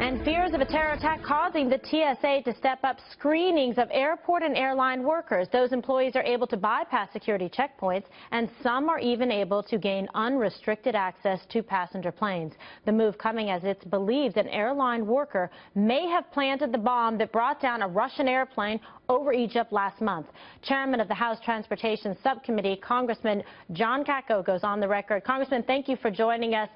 And fears of a terror attack causing the TSA to step up screenings of airport and airline workers. Those employees are able to bypass security checkpoints, and some are even able to gain unrestricted access to passenger planes. The move coming as it's believed an airline worker may have planted the bomb that brought down a Russian airplane over Egypt last month. Chairman of the House Transportation Subcommittee, Congressman Katko, goes on the record. Congressman, thank you for joining us.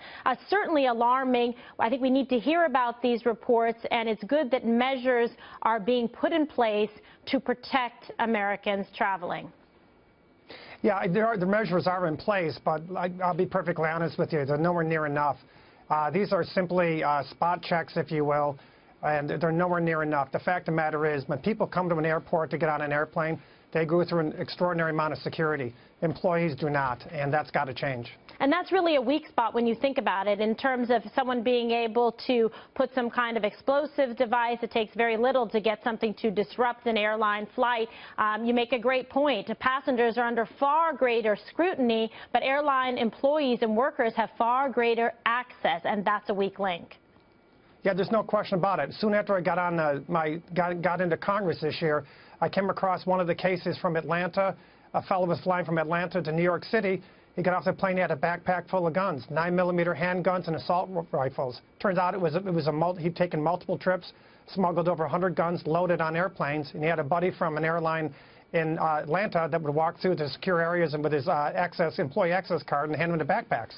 Certainly alarming. I think we need to hear about these reports, and it's good that measures are being put in place to protect Americans traveling. Yeah, the measures are in place, but I'll be perfectly honest with you, they're nowhere near enough. These are simply spot checks, if you will, and they're nowhere near enough. The fact of the matter is, when people come to an airport to get on an airplane, they go through an extraordinary amount of security. Employees do not, and that's got to change. And that's really a weak spot when you think about it, in terms of someone being able to put some kind of explosive device. It takes very little to get something to disrupt an airline flight. You make a great point. Passengers are under far greater scrutiny, but airline employees and workers have far greater access, and that's a weak link. Yeah, there's no question about it. Soon after I got on got into Congress this year, I came across one of the cases from Atlanta. A fellow was flying from Atlanta to New York City. He got off the plane, he had a backpack full of guns, 9mm handguns and assault rifles. Turns out he'd taken multiple trips, smuggled over 100 guns, loaded on airplanes, and he had a buddy from an airline in Atlanta that would walk through the secure areas and with his employee access card and hand him the backpacks.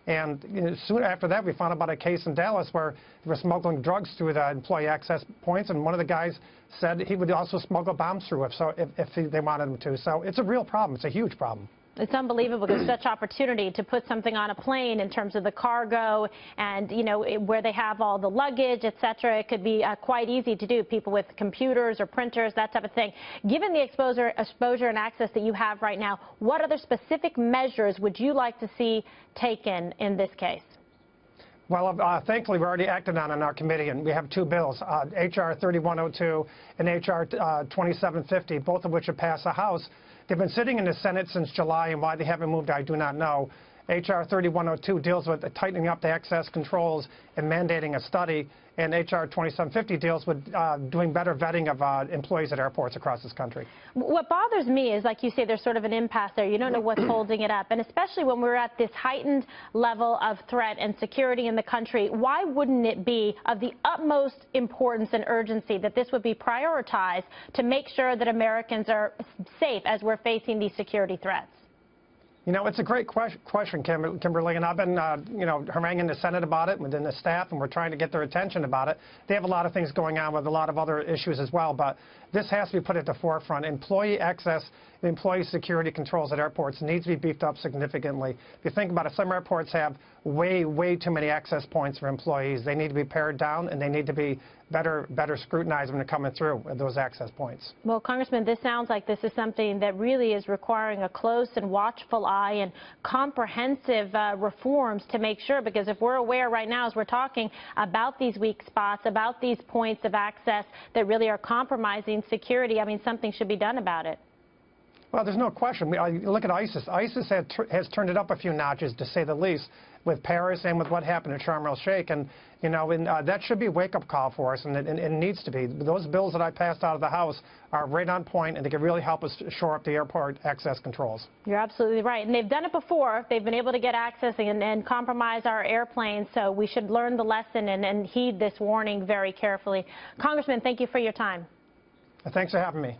And soon after that, we found about a case in Dallas where they were smuggling drugs through the employee access points, and one of the guys said he would also smuggle bombs through if they wanted him to. So it's a real problem. It's a huge problem. It's unbelievable. There's such opportunity to put something on a plane in terms of the cargo and, you know, where they have all the luggage, et cetera. It could be quite easy to do. People with computers or printers, that type of thing. Given the exposure and access that you have right now, what other specific measures would you like to see taken in this case? Well, thankfully, we're already acted on in our committee, and we have two bills, H.R. 3102 and H.R. 2750, both of which have passed the House. They've been sitting in the Senate since July, and why they haven't moved, I do not know. H.R. 3102 deals with tightening up the access controls and mandating a study, and H.R. 2750 deals with doing better vetting of employees at airports across this country. What bothers me is, like you say, there's sort of an impasse there. You don't know what's holding it up, and especially when we're at this heightened level of threat and security in the country, why wouldn't it be of the utmost importance and urgency that this would be prioritized to make sure that Americans are safe as we're facing these security threats? You know, it's a great question, Kimberly, and I've been, haranguing the Senate about it within the staff, and we're trying to get their attention about it. They have a lot of things going on with a lot of other issues as well, but this has to be put at the forefront. Employee access, employee security controls at airports needs to be beefed up significantly. If you think about it, some airports have way too many access points for employees. They need to be pared down, and they need to be better scrutinized when they're coming through at those access points. Well, Congressman, this sounds like this is something that really is requiring a close and watchful eye and comprehensive reforms to make sure, because if we're aware right now as we're talking about these weak spots, about these points of access that really are compromising security, I mean, something should be done about it. Well, there's no question. Look at ISIS. ISIS has turned it up a few notches, to say the least, with Paris and with what happened at Sharm el-Sheikh. And, that should be a wake-up call for us, and it needs to be. Those bills that I passed out of the House are right on point, and they can really help us shore up the airport access controls. You're absolutely right. And they've done it before. They've been able to get access and compromise our airplanes, so we should learn the lesson and heed this warning very carefully. Congressman, thank you for your time. Thanks for having me.